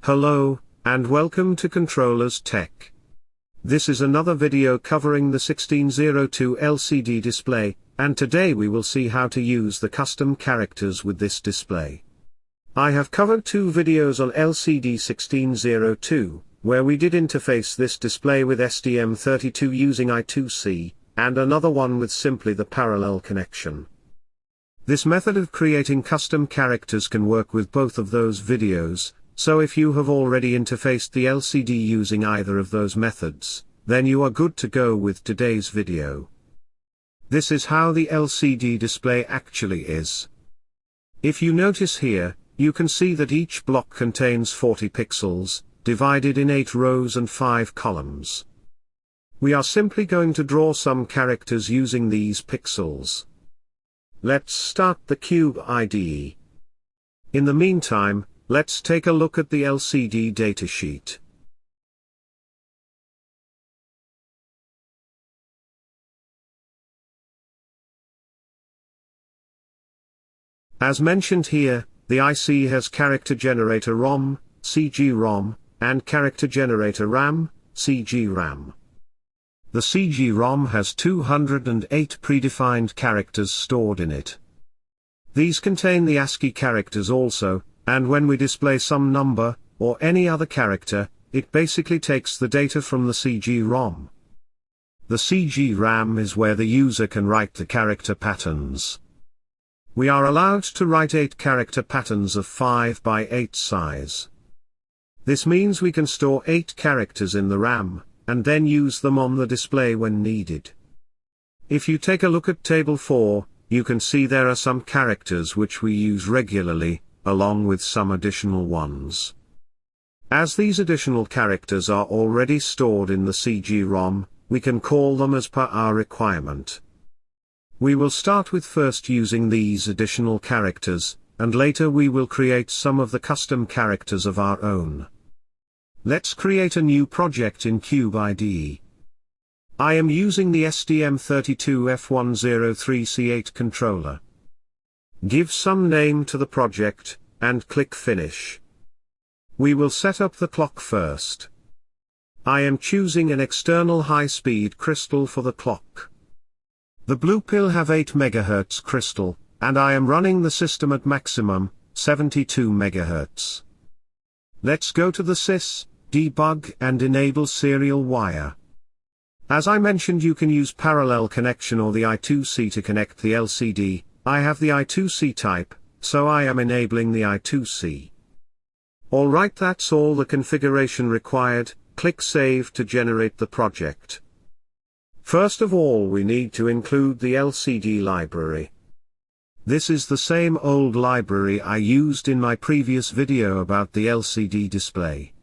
Hello, and welcome to Controllers Tech. This is another video covering the 1602 LCD display, and today we will see how to use the custom characters with this display. I have covered two videos on LCD 1602, where we did interface this display with STM32 using I2C, and another one with simply the parallel connection. This method of creating custom characters can work with both of those videos, so if you have already interfaced the LCD using either of those methods, then you are good to go with today's video. This is how the LCD display actually is. If you notice here, you can see that each block contains 40 pixels, divided in 8 rows and 5 columns. We are simply going to draw some characters using these pixels. Let's start the Cube IDE. In the meantime, let's take a look at the LCD datasheet. As mentioned here, the IC has character generator ROM, CG-ROM, and character generator RAM, CG-RAM. The CG-ROM has 208 predefined characters stored in it. These contain the ASCII characters also, and when we display some number, or any other character, it basically takes the data from the CG-ROM. The CG-RAM is where the user can write the character patterns. We are allowed to write 8 character patterns of 5 by 8 size. This means we can store 8 characters in the RAM, and then use them on the display when needed. If you take a look at Table 4, you can see there are some characters which we use regularly, along with some additional ones. As these additional characters are already stored in the CG-ROM, we can call them as per our requirement. We will start with first using these additional characters, and later we will create some of the custom characters of our own. Let's create a new project in Cube IDE. I am using the STM32 F103C8 controller. Give some name to the project, and click Finish. We will set up the clock first. I am choosing an external high-speed crystal for the clock. The blue pill have 8 MHz crystal, and I am running the system at maximum, 72 MHz. Let's go to the sys, debug and enable serial wire. As I mentioned, you can use parallel connection or the I2C to connect the LCD. I have the I2C type, so I am enabling the I2C. Alright, that's all the configuration required. Click Save to generate the project. First of all, we need to include the LCD library. This is the same old library I used in my previous video about the LCD display.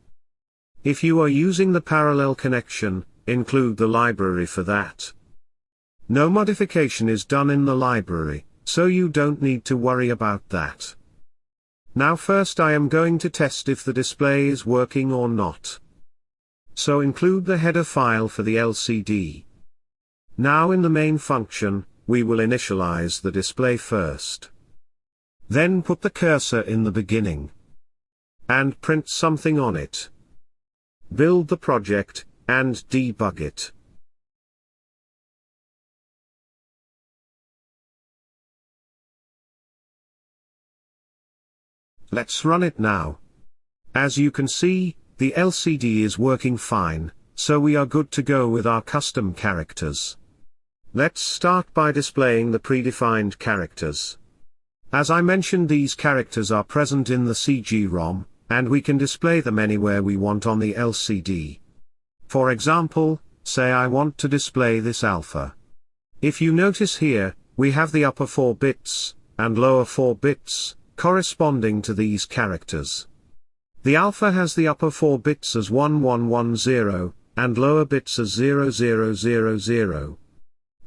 If you are using the parallel connection, include the library for that. No modification is done in the library, so you don't need to worry about that. Now first I am going to test if the display is working or not. So include the header file for the LCD. Now in the main function, we will initialize the display first. Then put the cursor in the beginning. And print something on it. Build the project, and debug it. Let's run it now. As you can see, the LCD is working fine, so we are good to go with our custom characters. Let's start by displaying the predefined characters. As I mentioned, these characters are present in the CG-ROM, and we can display them anywhere we want on the LCD. For example, say I want to display this alpha. If you notice here, we have the upper 4 bits, and lower 4 bits, corresponding to these characters. The alpha has the upper 4 bits as 1110, and lower bits as 0000.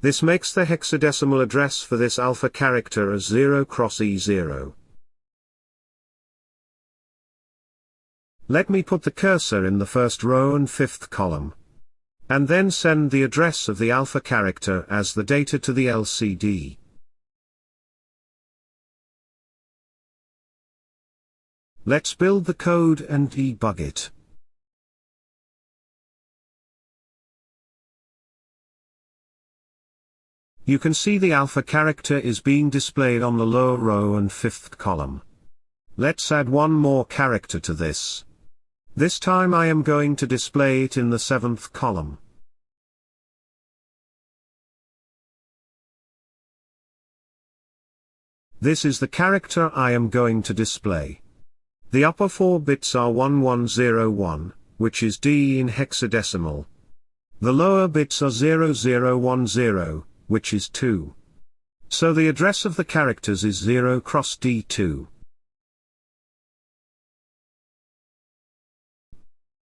This makes the hexadecimal address for this alpha character as 0x E0. Let me put the cursor in the first row and 5th column. And then send the address of the alpha character as the data to the LCD. Let's build the code and debug it. You can see the alpha character is being displayed on the lower row and fifth column. Let's add one more character to this. This time I am going to display it in the seventh column. This is the character I am going to display. The upper 4 bits are 1101, which is D in hexadecimal. The lower bits are 0010, which is 2. So the address of the characters is 0 cross D2.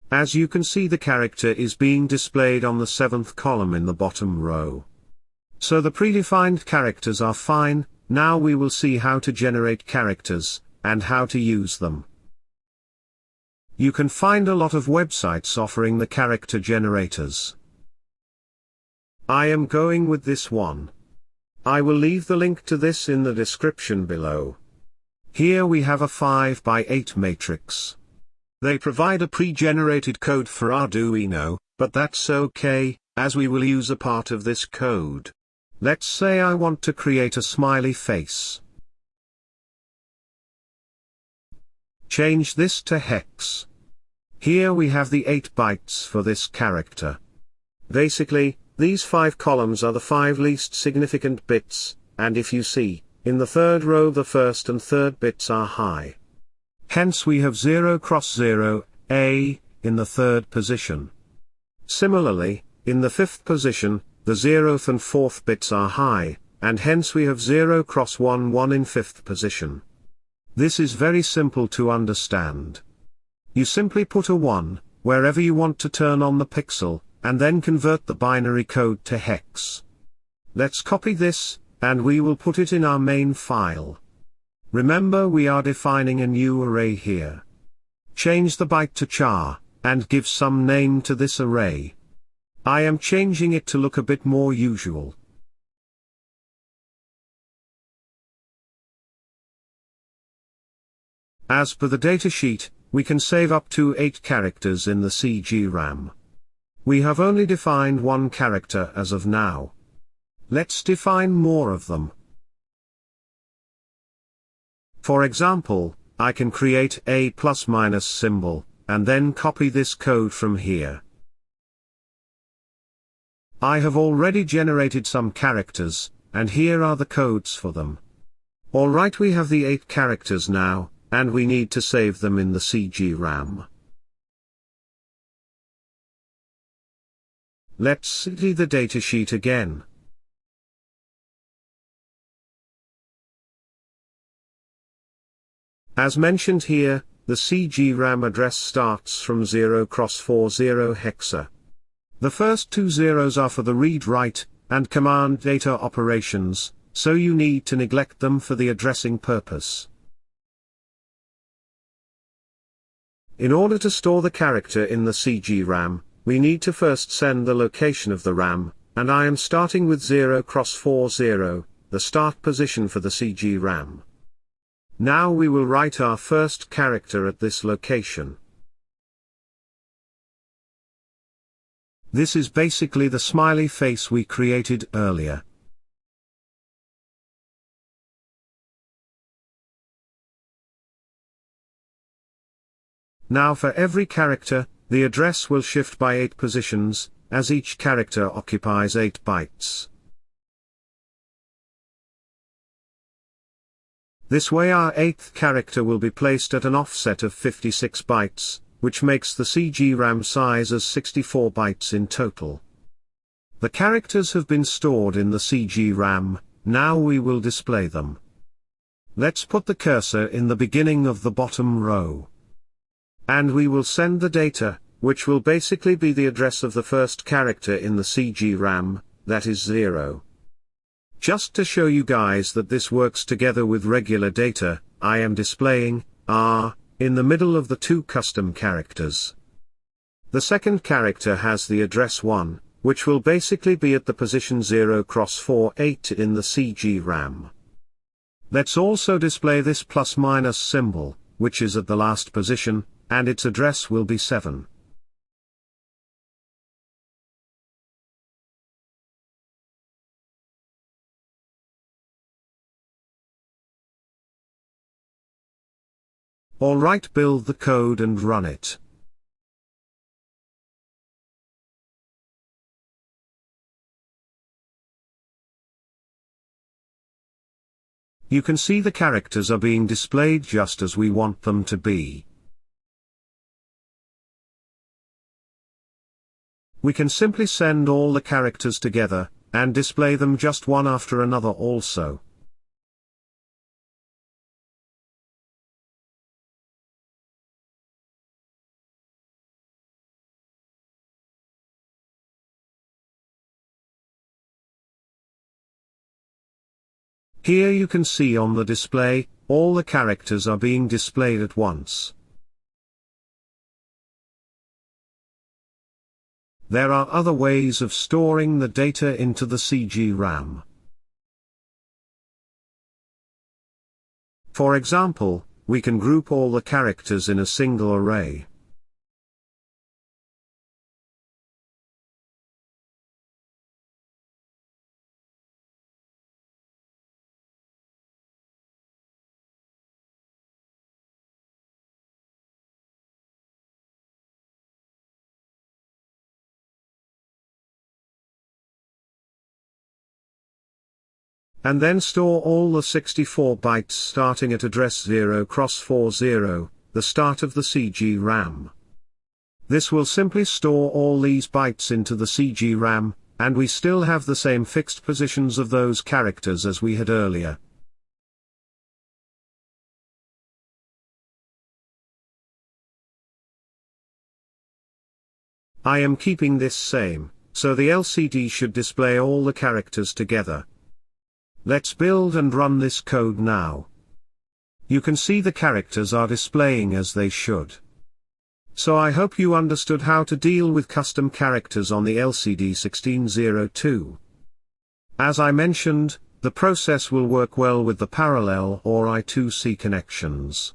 As you can see, the character is being displayed on the 7th column in the bottom row. So the predefined characters are fine. Now we will see how to generate characters, and how to use them. You can find a lot of websites offering the character generators. I am going with this one. I will leave the link to this in the description below. Here we have a 5 by 8 matrix. They provide a pre-generated code for Arduino, but that's okay, as we will use a part of this code. Let's say I want to create a smiley face. Change this to hex. Here we have the 8 bytes for this character. Basically, these 5 columns are the 5 least significant bits, and if you see, in the third row the first and third bits are high. Hence we have 0 cross 0, A, in the third position. Similarly, in the fifth position, the 0th and 4th bits are high, and hence we have 0 cross 1 1 in fifth position. This is very simple to understand. You simply put a 1, wherever you want to turn on the pixel, and then convert the binary code to hex. Let's copy this, and we will put it in our main file. Remember, we are defining a new array here. Change the byte to char, and give some name to this array. I am changing it to look a bit more usual. As per the datasheet, we can save up to 8 characters in the CG RAM. We have only defined 1 character as of now. Let's define more of them. For example, I can create a ± symbol, and then copy this code from here. I have already generated some characters, and here are the codes for them. Alright, we have the 8 characters now, and we need to save them in the CG RAM. Let's see the datasheet again. As mentioned here, the CG RAM address starts from 0 cross 40 hexa. The first 2 zeros are for the read-write, and command data operations, so you need to neglect them for the addressing purpose. In order to store the character in the CG RAM, we need to first send the location of the RAM, and I am starting with 0 cross 40, the start position for the CG RAM. Now we will write our first character at this location. This is basically the smiley face we created earlier. Now for every character, the address will shift by 8 positions, as each character occupies 8 bytes. This way our 8th character will be placed at an offset of 56 bytes, which makes the CG RAM size as 64 bytes in total. The characters have been stored in the CG RAM, now we will display them. Let's put the cursor in the beginning of the bottom row. And we will send the data, which will basically be the address of the first character in the CG RAM, that is 0. Just to show you guys that this works together with regular data, I am displaying R in the middle of the 2 custom characters. The second character has the address 1, which will basically be at the position 0 cross 48 in the CG RAM. Let's also display this ± symbol, which is at the last position, and its address will be 7. Alright, build the code and run it. You can see the characters are being displayed just as we want them to be. We can simply send all the characters together, and display them just one after another also. Here you can see on the display, all the characters are being displayed at once. There are other ways of storing the data into the CG RAM. For example, we can group all the characters in a single array. And then store all the 64 bytes starting at address 0x40, the start of the CG RAM. This will simply store all these bytes into the CG RAM, and we still have the same fixed positions of those characters as we had earlier. I am keeping this same, so the LCD should display all the characters together. Let's build and run this code now. You can see the characters are displaying as they should. So I hope you understood how to deal with custom characters on the LCD1602. As I mentioned, the process will work well with the parallel or I2C connections.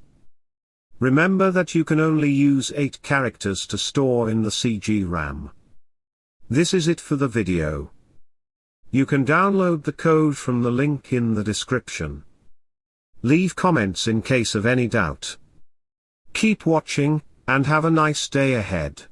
Remember that you can only use 8 characters to store in the CG RAM. This is it for the video. You can download the code from the link in the description. Leave comments in case of any doubt. Keep watching, and have a nice day ahead.